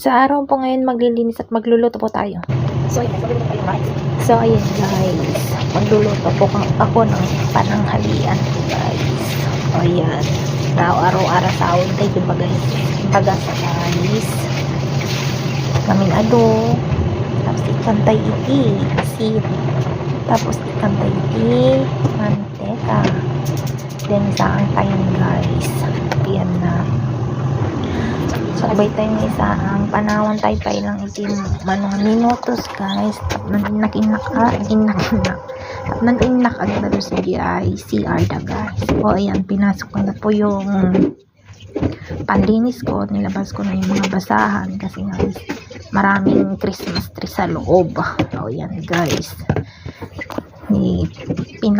Sa araw po ngayon maglilinis at magluluto po tayo. So ayan, guys. Magluluto po ako ng pananghalian po guys. So ayan. Araw-araw sahod tayo diba guys. Baga sa guys. Kaming ado. Tapos ikantay iti. Asin. Tapos ikantay iti. Manteka. Then saan tayo guys. Ayan na. Sabay tayo ng isa ang panawan tayo lang itim manong minutos guys. Tap nakinak agad na sa CR da guys. O ayan, pinasok ko na po yung panlinis ko. Nilabas ko na yung mga basahan kasi guys maraming Christmas tree sa loob. O ayan guys,